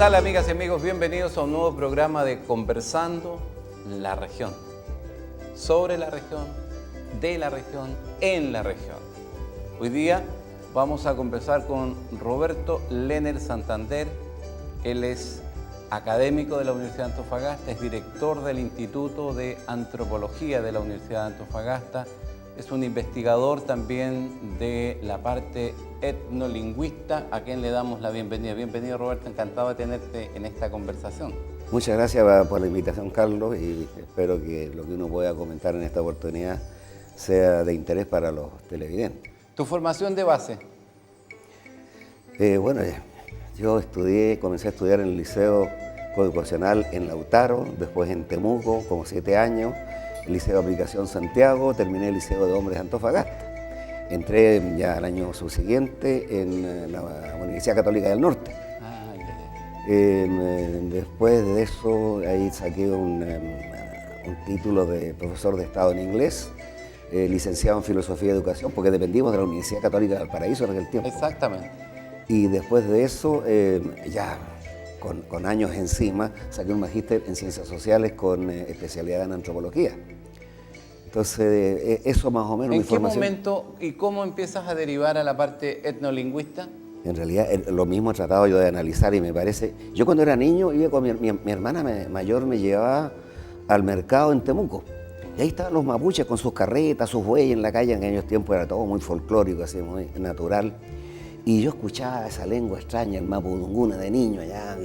tal, amigas y amigos? Bienvenidos a un nuevo programa de Conversando la Región. Sobre la región, de la región, en la región. Hoy día vamos a conversar con Roberto Lenner Santander. Él es académico de la Universidad de Antofagasta, es director del Instituto de Antropología de la Universidad de Antofagasta, es un investigador también de la parte etnolingüista, a quien le damos la bienvenida. Bienvenido, Roberto, encantado de tenerte en esta conversación. Muchas gracias por la invitación, Carlos, y espero que lo que uno pueda comentar en esta oportunidad sea de interés para los televidentes. ¿Tu formación de base? Bueno, yo comencé a estudiar en el Liceo Coeducacional en Lautaro, después en Temuco, como 7 años, el Liceo de Aplicación Santiago, terminé el Liceo de Hombres Antofagasta. Entré ya al año subsiguiente en la Universidad Católica del Norte. Después de eso, ahí saqué un título de profesor de Estado en inglés, licenciado en Filosofía y Educación, porque dependimos de la Universidad Católica del Paraíso en aquel tiempo. Exactamente. Y después de eso, ya con años encima, saqué un magíster en Ciencias Sociales con especialidad en Antropología. Entonces, eso más o menos mi formación. ¿En qué momento y cómo empiezas a derivar a la parte etnolingüista? En realidad, lo mismo he tratado yo de analizar y me parece... Yo cuando era niño iba con mi hermana mayor, me llevaba al mercado en Temuco. Y ahí estaban los mapuches con sus carretas, sus bueyes en la calle. En aquellos tiempos era todo muy folclórico, así, muy natural. Y yo escuchaba esa lengua extraña, el mapudunguna de niño allá,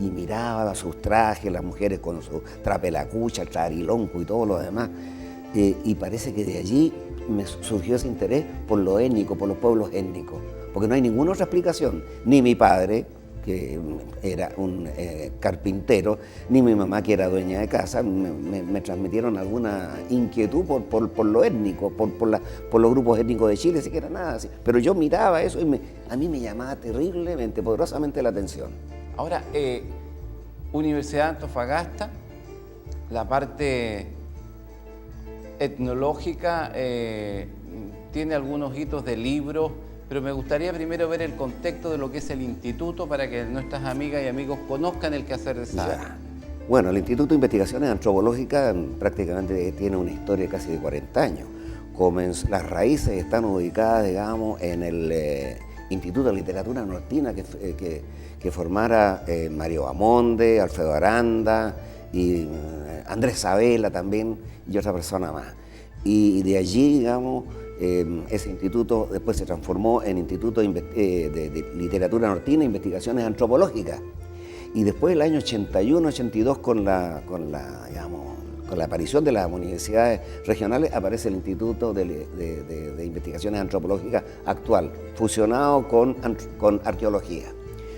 y miraba sus trajes, las mujeres con su trapelacucha, el trarilonco y todo lo demás. Y parece que de allí me surgió ese interés por lo étnico, por los pueblos étnicos, porque no hay ninguna otra explicación. Ni mi padre, que era un carpintero, ni mi mamá, que era dueña de casa, me transmitieron alguna inquietud por lo étnico, por los grupos étnicos de Chile, así que era nada así. Pero yo miraba eso y a mí me llamaba terriblemente, poderosamente la atención. Ahora, Universidad de Antofagasta, la parte etnológica tiene algunos hitos de libros, pero me gustaría primero ver el contexto de lo que es el instituto para que nuestras amigas y amigos conozcan el quehacer de esa área. Bueno, el Instituto de Investigaciones Antropológicas prácticamente tiene una historia casi de 40 años. Las raíces están ubicadas, digamos, en el Instituto de Literatura Nortina que formara Mario Bamonde, Alfredo Aranda y Andrés Sabela también y otra persona más. Y de allí, digamos, ese instituto después se transformó en Instituto de Literatura Nortina e Investigaciones Antropológicas. Y después, el año 81, 82, con la aparición de las universidades regionales, aparece el Instituto de Investigaciones Antropológicas actual, fusionado con arqueología.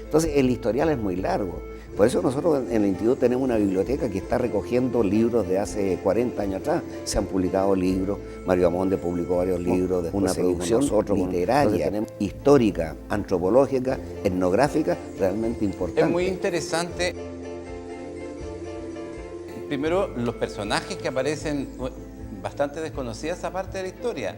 Entonces, el historial es muy largo. Por eso nosotros en el instituto tenemos una biblioteca que está recogiendo libros de hace 40 años atrás. Se han publicado libros, Mario Bamonde publicó varios libros, una producción literaria, histórica, antropológica, etnográfica, realmente importante. Es muy interesante. Primero, los personajes que aparecen, bastante desconocida esa parte de la historia.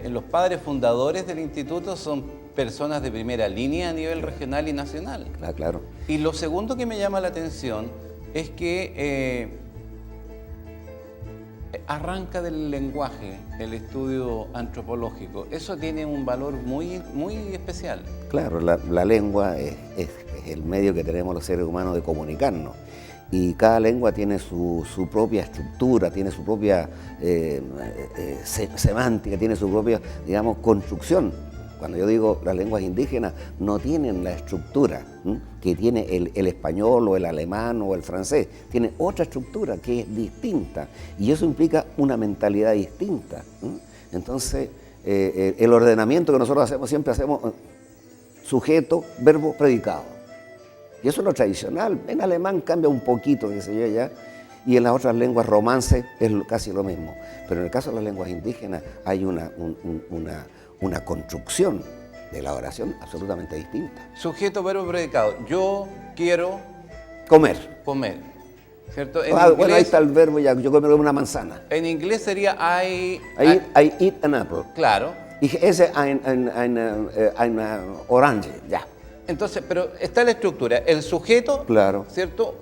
Los padres fundadores del instituto son personas de primera línea a nivel regional y nacional. Claro. Y lo segundo que me llama la atención es que arranca del lenguaje el estudio antropológico. Eso tiene un valor muy, muy especial. Claro, la lengua es el medio que tenemos los seres humanos de comunicarnos. Y cada lengua tiene su propia estructura, tiene su propia semántica, tiene su propia, digamos, construcción. Cuando yo digo las lenguas indígenas, no tienen la estructura que tiene el español o el alemán o el francés. Tienen otra estructura que es distinta y eso implica una mentalidad distinta. Entonces, el ordenamiento que nosotros siempre hacemos sujeto, verbo, predicado. Y eso es lo tradicional. En alemán cambia un poquito, qué sé yo, ya, y en las otras lenguas romance es casi lo mismo. Pero en el caso de las lenguas indígenas hay una construcción de la oración absolutamente distinta. Sujeto, verbo, predicado. Yo quiero comer. ¿Cierto? Bueno, ahí está el verbo, ya, yo comer una manzana. En inglés sería I eat an apple. Claro. Y ese ein orange, ya. Entonces, pero está la estructura, el sujeto, Claro. ¿cierto?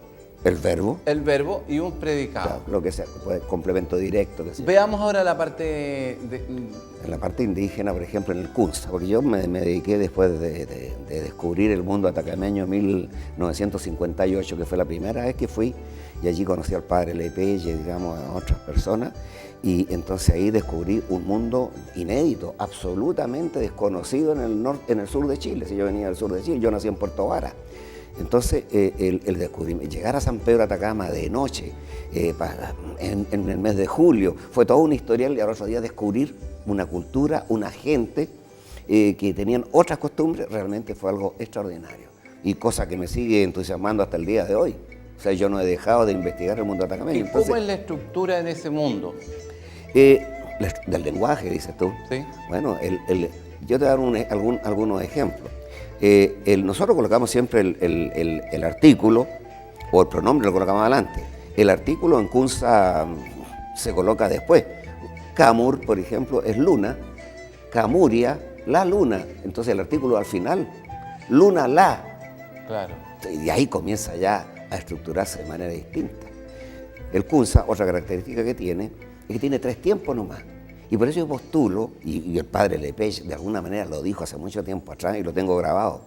El verbo. El verbo y un predicado. Claro, lo que sea, pues, complemento directo. Que sea. Veamos ahora la parte En la parte indígena, por ejemplo, en el Kunza, porque yo me dediqué después de descubrir el mundo atacameño en 1958, que fue la primera vez que fui, y allí conocí al padre Lepelle, digamos, a otras personas, y entonces ahí descubrí un mundo inédito, absolutamente desconocido en el sur de Chile. Si yo venía del sur de Chile, yo nací en Puerto Vara. Entonces, el descubrimiento, llegar a San Pedro Atacama de noche, en el mes de julio, fue toda una historial, y al otro día descubrir una cultura, una gente que tenían otras costumbres, realmente fue algo extraordinario. Y cosa que me sigue entusiasmando hasta el día de hoy. O sea, yo no he dejado de investigar el mundo atacameño. ¿Y cómo es la estructura en ese mundo? Del lenguaje, dices tú. Sí. Bueno, yo te voy a dar algunos ejemplos. Nosotros colocamos siempre el artículo o el pronombre lo colocamos adelante. El artículo en Kunza se coloca después. Camur, por ejemplo, es luna. Camuria, la luna. Entonces el artículo al final, luna la. Claro. Y de ahí comienza ya a estructurarse de manera distinta. El Kunza, otra característica que tiene, es que tiene 3 tiempos nomás. Y por eso yo postulo, y el padre Lepage de alguna manera lo dijo hace mucho tiempo atrás y lo tengo grabado,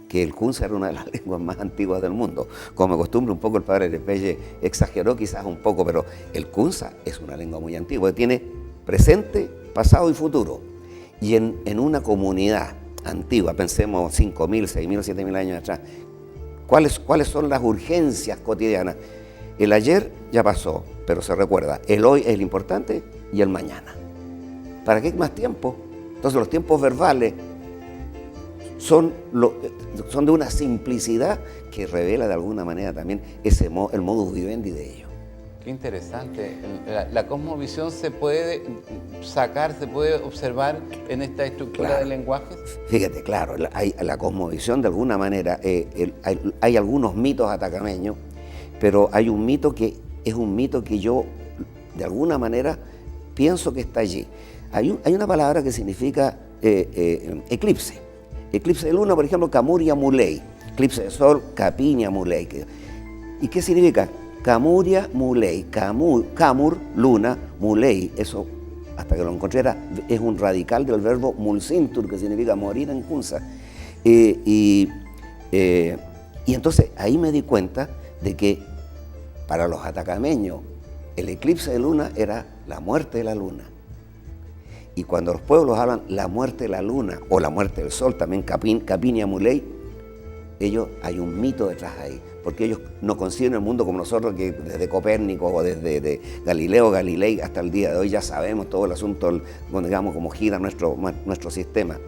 que el Kunza era una de las lenguas más antiguas del mundo. Como me costumbre un poco, el padre Lepage exageró quizás un poco, pero el Kunza es una lengua muy antigua, tiene presente, pasado y futuro. Y en una comunidad antigua, pensemos 5.000, 6.000, 7.000 años atrás, ¿cuáles son las urgencias cotidianas? El ayer ya pasó, pero se recuerda. El hoy es el importante y el mañana. ¿Para qué más tiempo? Entonces los tiempos verbales son de una simplicidad que revela de alguna manera también el modus vivendi de ellos. Qué interesante. La cosmovisión se puede sacar, se puede observar en esta estructura de lenguajes. Fíjate, claro, la cosmovisión de alguna manera, hay algunos mitos atacameños, pero hay un mito que es un mito que yo de alguna manera pienso que está allí. Hay una palabra que significa eclipse. Eclipse de luna, por ejemplo, Camuria Muley. Eclipse de sol, Capiña Muley. ¿Y qué significa? Camuria Muley. Camur, luna, Muley. Eso, hasta que lo encontré, es un radical del verbo mulcintur, que significa morir en Kunza. Y entonces ahí me di cuenta de que para los atacameños el eclipse de luna era la muerte de la luna. Y cuando los pueblos hablan la muerte de la luna o la muerte del sol, también Capiña Muley, hay un mito detrás ahí, porque ellos no conciben el mundo como nosotros, que desde Copérnico o desde Galileo Galilei hasta el día de hoy ya sabemos todo el asunto, digamos, cómo gira nuestro sistema.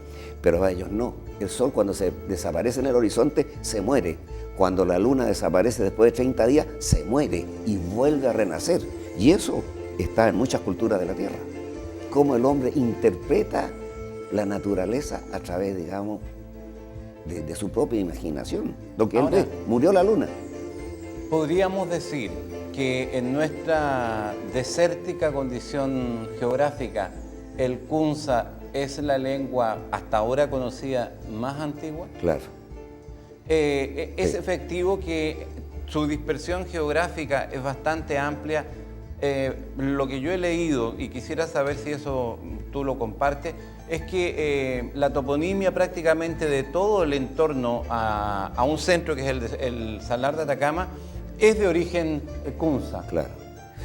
Pero a ellos no. El sol, cuando se desaparece en el horizonte, se muere. Cuando la luna desaparece después de 30 días, se muere y vuelve a renacer. Y eso está en muchas culturas de la Tierra. Cómo el hombre interpreta la naturaleza a través, digamos, de su propia imaginación. Lo que él ve, murió la luna. Podríamos decir que en nuestra desértica condición geográfica, el Kunza es la lengua hasta ahora conocida más antigua. Claro. Es efectivo que su dispersión geográfica es bastante amplia. Lo que yo he leído, y quisiera saber si eso tú lo compartes, es que la toponimia prácticamente de todo el entorno a un centro que es el Salar de Atacama es de origen Kunza. Claro.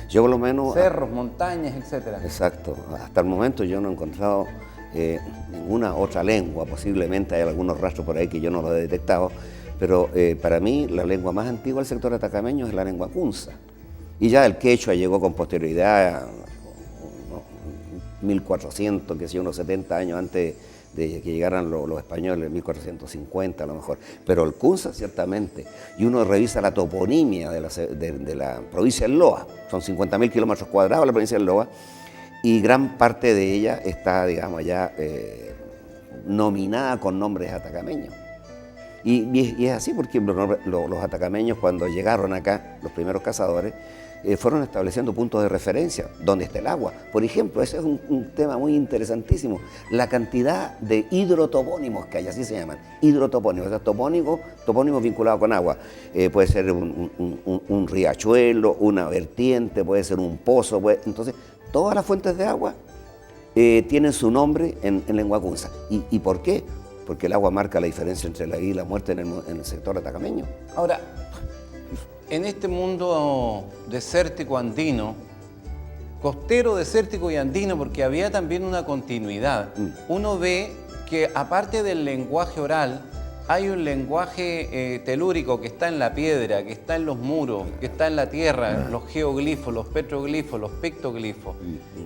Yo por lo menos... Cerros, montañas, etcétera. Exacto. Hasta el momento yo no he encontrado ninguna otra lengua. Posiblemente hay algunos rastros por ahí que yo no los he detectado, pero para mí la lengua más antigua del sector atacameño es la lengua Kunza. Y ya el quechua llegó con posterioridad, 1400, que sé, unos 70 años antes de que llegaran los españoles, 1450 a lo mejor. Pero el Kunza, ciertamente. Y uno revisa la toponimia de la provincia del Loa. Son 50.000 kilómetros cuadrados la provincia del Loa. Y gran parte de ella está, digamos, ya nominada con nombres atacameños. Y es así porque los atacameños, cuando llegaron acá, los primeros cazadores, fueron estableciendo puntos de referencia, donde está el agua. Por ejemplo, ese es un tema muy interesantísimo, la cantidad de hidrotopónimos que hay, así se llaman, hidrotopónimos, o sea, topónimos vinculados con agua. Puede ser un riachuelo, una vertiente, puede ser un pozo, entonces todas las fuentes de agua tienen su nombre en lengua kunza. ¿Y por qué? Porque el agua marca la diferencia entre la vida y la muerte en el sector atacameño. Ahora, en este mundo desértico andino, costero, desértico y andino, porque había también una continuidad, uno ve que aparte del lenguaje oral, hay un lenguaje telúrico que está en la piedra, que está en los muros, que está en la tierra, los geoglifos, los petroglifos, los pictoglifos.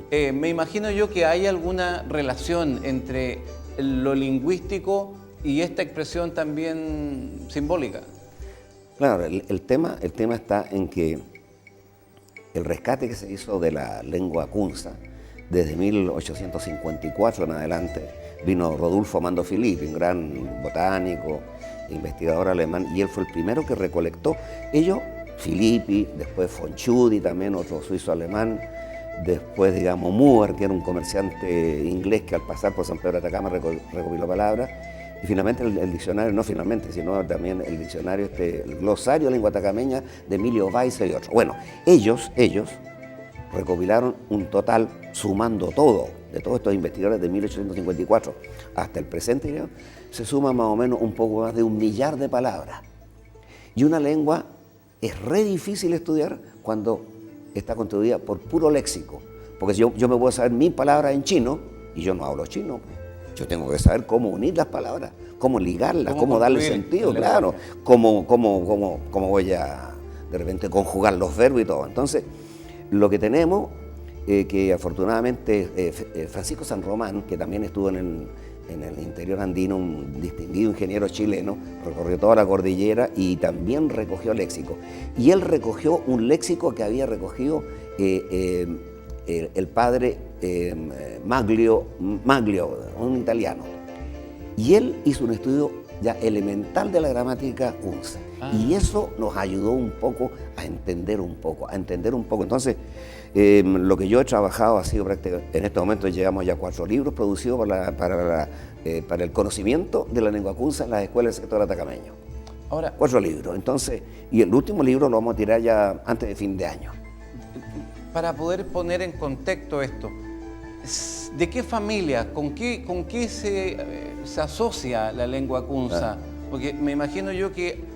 Me imagino yo que hay alguna relación entre lo lingüístico y esta expresión también simbólica. Claro, el tema está en que el rescate que se hizo de la lengua kunza desde 1854 en adelante, vino Rodolfo Amando Filippi, un gran botánico, investigador alemán, y él fue el primero que recolectó. Ellos, Filippi, después von Tschudi, también otro suizo-alemán, después, digamos, Muhr, que era un comerciante inglés que al pasar por San Pedro de Atacama recopiló palabras, y finalmente el diccionario, no finalmente, sino también el diccionario, el glosario de lengua atacameña de Emilio Weisse y otros. Bueno, ellos recopilaron un total, sumando todo, de todos estos investigadores de 1854 hasta el presente, digamos, se suma más o menos un poco más de 1 millar de palabras. Y una lengua es re difícil estudiar cuando está constituida por puro léxico, porque yo me puedo saber 1000 palabras en chino y yo no hablo chino. Yo tengo que saber cómo unir las palabras, cómo ligarlas, cómo darle sentido, claro, cómo voy a de repente conjugar los verbos y todo. Entonces, lo que tenemos, que afortunadamente Francisco San Román, que también estuvo en el interior andino, un distinguido ingeniero chileno, recorrió toda la cordillera y también recogió léxico. Y él recogió un léxico que había recogido el padre Maglio, un italiano. Y él hizo un estudio ya elemental de la gramática kunza. Y eso nos ayudó un poco a entender un poco. Entonces, lo que yo he trabajado ha sido prácticamente, en este momento llegamos ya a 4 libros producidos para el conocimiento de la lengua kunza en las escuelas del sector atacameño. Ahora, 4 libros. Entonces, y el último libro lo vamos a tirar ya antes de fin de año. Para poder poner en contexto esto, ¿de qué familia, con qué se asocia la lengua kunza? Porque me imagino yo que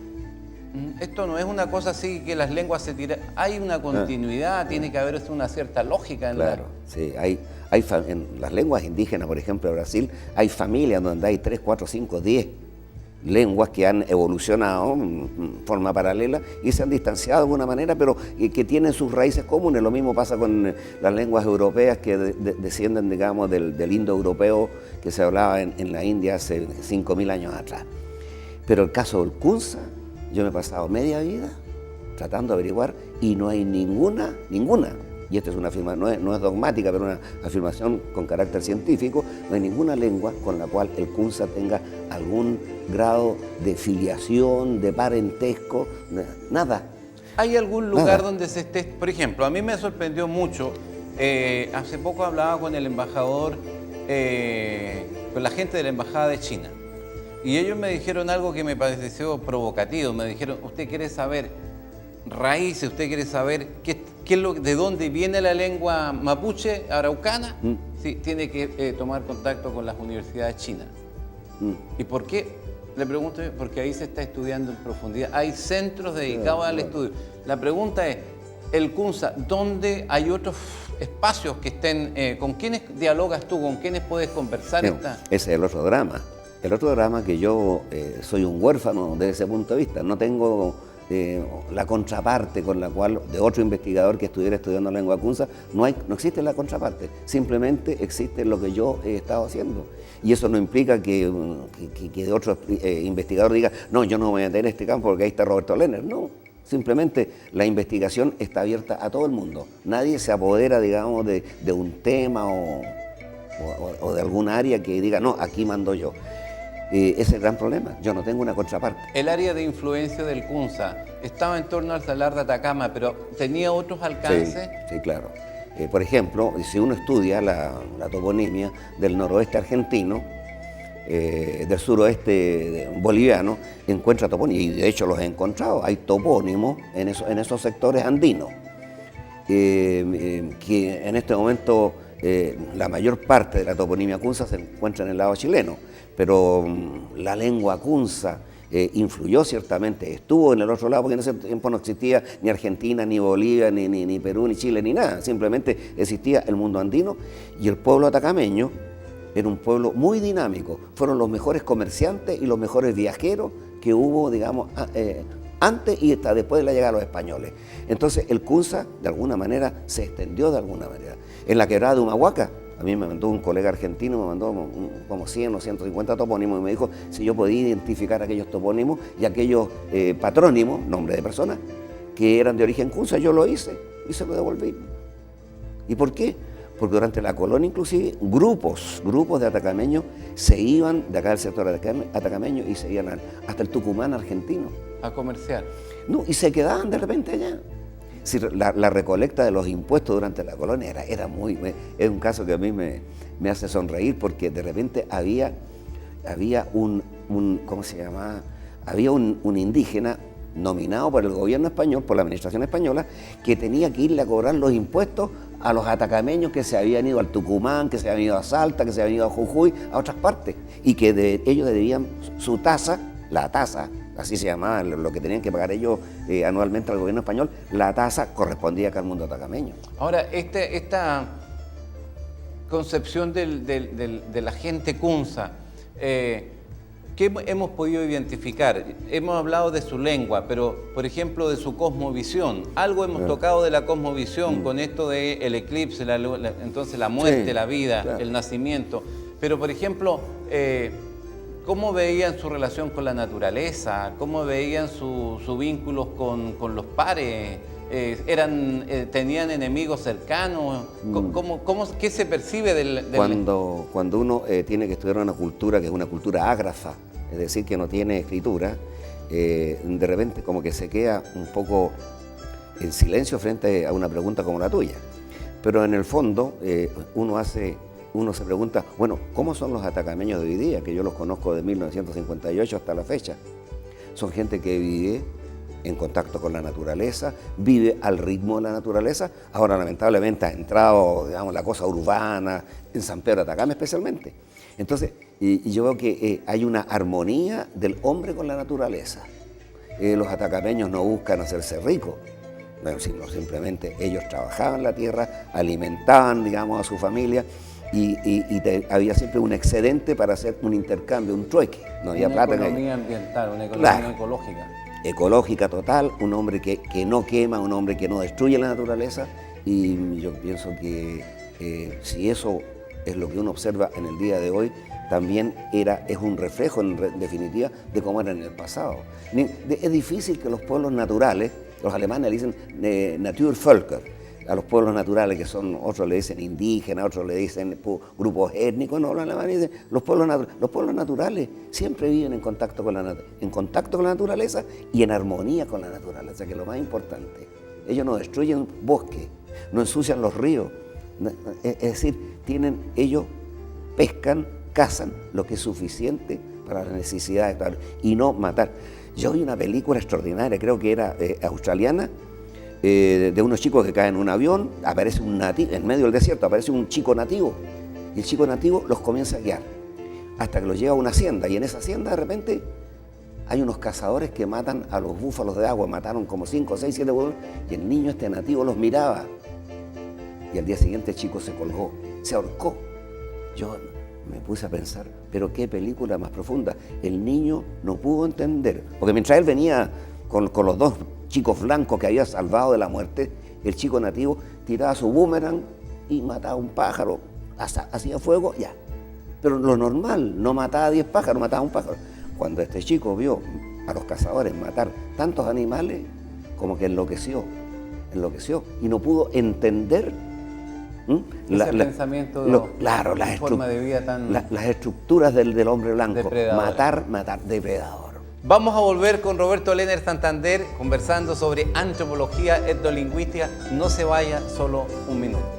esto no es una cosa así que las lenguas se tiran, hay una continuidad, tiene que haber una cierta lógica en sí, en las lenguas indígenas, por ejemplo, en Brasil, hay familias donde hay 3, 4, 5, 10 lenguas que han evolucionado en forma paralela y se han distanciado de alguna manera, pero que tienen sus raíces comunes. Lo mismo pasa con las lenguas europeas que descienden, digamos, del indoeuropeo que se hablaba en la India hace 5000 años atrás. Pero el caso del kunza, yo me he pasado media vida tratando de averiguar y no hay ninguna, y esta es una afirmación, no es dogmática, pero una afirmación con carácter científico, no hay ninguna lengua con la cual el kunza tenga algún grado de filiación, de parentesco, nada. ¿Hay algún lugar donde se esté, por ejemplo, a mí me sorprendió mucho, hace poco hablaba con el embajador, con la gente de la embajada de China, y ellos me dijeron algo que me pareció provocativo, me dijeron, usted quiere saber raíces, usted quiere saber de dónde viene la lengua mapuche, araucana, sí, tiene que tomar contacto con las universidades chinas. ¿Y por qué? Le pregunto, porque ahí se está estudiando en profundidad. Hay centros dedicados al estudio. La pregunta es, el kunza, ¿dónde hay otros espacios que estén? ¿Con quiénes dialogas tú? ¿Con quiénes puedes conversar? Ese es el otro drama. El otro drama que yo soy un huérfano desde ese punto de vista. No tengo la contraparte con la cual, de otro investigador que estuviera estudiando lengua kunza, no existe la contraparte, simplemente existe lo que yo he estado haciendo. Y eso no implica que de otro investigador diga, no, yo no me voy a meter en este campo porque ahí está Roberto Lehner. No, simplemente la investigación está abierta a todo el mundo. Nadie se apodera, digamos, de un tema o de algún área que diga, no, aquí mando yo. Ese es el gran problema. Yo no tengo una contraparte. El área de influencia del Kunza estaba en torno al Salar de Atacama, pero ¿tenía otros alcances? Sí, claro. Por ejemplo, si uno estudia la toponimia del noroeste argentino, del suroeste boliviano, encuentra topónimos, y de hecho los he encontrado. Hay topónimos en esos sectores andinos, que en este momento la mayor parte de la toponimia Kunza se encuentra en el lado chileno, pero la lengua Kunza influyó ciertamente, estuvo en el otro lado, porque en ese tiempo no existía ni Argentina, ni Bolivia, ni Perú, ni Chile, ni nada. Simplemente existía el mundo andino, y el pueblo atacameño era un pueblo muy dinámico. Fueron los mejores comerciantes y los mejores viajeros que hubo, digamos, antes y hasta después de la llegada de los españoles. Entonces el Kunza, de alguna manera, se extendió de alguna manera. En la quebrada de Humahuaca, a mí me mandó un colega argentino, me mandó como 100 o 150 topónimos, y me dijo si yo podía identificar aquellos topónimos y aquellos patrónimos, nombres de personas, que eran de origen Kunza. Yo lo hice y se lo devolví. ¿Y por qué? Porque durante la colonia, inclusive, grupos de atacameños se iban de acá del sector atacameño y se iban hasta el Tucumán argentino. A comerciar. No, y se quedaban de repente allá. Si la recolecta de los impuestos durante la colonia es un caso que a mí me hace sonreír, porque de repente había ¿cómo se llama? Había un indígena nominado por el gobierno español, por la administración española, que tenía que irle a cobrar los impuestos a los atacameños que se habían ido al Tucumán, que se habían ido a Salta, que se habían ido a Jujuy, a otras partes, y que ellos debían su tasa, la tasa, así se llamaba, lo que tenían que pagar ellos anualmente al gobierno español, la tasa correspondía acá al mundo atacameño. Ahora, esta concepción de la gente Kunza, ¿qué hemos podido identificar? Hemos hablado de su lengua, pero, por ejemplo, de su cosmovisión. Algo hemos tocado de la cosmovisión con esto del eclipse, entonces la muerte, sí, la vida, claro, el nacimiento. Pero, por ejemplo, ¿cómo veían su relación con la naturaleza? ¿Cómo veían sus vínculos con los pares? ¿Tenían enemigos cercanos? ¿Qué se percibe del... Cuando uno tiene que estudiar una cultura que es una cultura ágrafa, es decir, que no tiene escritura, de repente como que se queda un poco en silencio frente a una pregunta como la tuya. Pero en el fondo uno se pregunta, bueno, ¿cómo son los atacameños de hoy día? Que yo los conozco de 1958 hasta la fecha. Son gente que vive en contacto con la naturaleza, vive al ritmo de la naturaleza. Ahora, lamentablemente, ha entrado, digamos, la cosa urbana, en San Pedro de Atacama especialmente. Entonces, y yo veo que hay una armonía del hombre con la naturaleza. Los atacameños no buscan hacerse ricos, sino simplemente ellos trabajaban la tierra, alimentaban, digamos, a su familia, y había siempre un excedente para hacer un intercambio, un trueque. No había plata. Una economía ambiental, una economía ecológica. Ecológica total, un hombre que no quema, un hombre que no destruye la naturaleza, y yo pienso que si eso es lo que uno observa en el día de hoy, también es un reflejo, en definitiva, de cómo era en el pasado. Es difícil que los pueblos naturales, los alemanes le dicen Naturvölker, a los pueblos naturales, que son, otros le dicen indígenas, otros le dicen grupos étnicos, no, los alemanes dicen los pueblos naturales siempre viven en contacto con la naturaleza y en armonía con la naturaleza, que es lo más importante. Ellos no destruyen bosques, no ensucian los ríos, es decir, ellos pescan, cazan lo que es suficiente para las necesidades y no matar. Yo vi una película extraordinaria, creo que era australiana, de unos chicos que caen en un avión, aparece un nativo, en medio del desierto aparece un chico nativo, y el chico nativo los comienza a guiar, hasta que los lleva a una hacienda, y en esa hacienda de repente hay unos cazadores que matan a los búfalos de agua, mataron como 5, 6, 7 búfalos, y el niño nativo los miraba, y al día siguiente el chico se colgó, se ahorcó. Yo me puse a pensar, pero qué película más profunda. El niño no pudo entender, porque mientras él venía con los dos chicos blancos que había salvado de la muerte, el chico nativo tiraba su boomerang y mataba un pájaro, hacía fuego, ya. Pero lo normal, no mataba 10 pájaros, mataba un pájaro. Cuando este chico vio a los cazadores matar tantos animales, como que enloqueció y no pudo entender Ese pensamiento, claro, forma de vida tan las estructuras del hombre blanco. depredadora. Matar, depredador. Vamos a volver con Roberto Lehner Santander conversando sobre antropología etnolingüística. No se vaya, solo un minuto.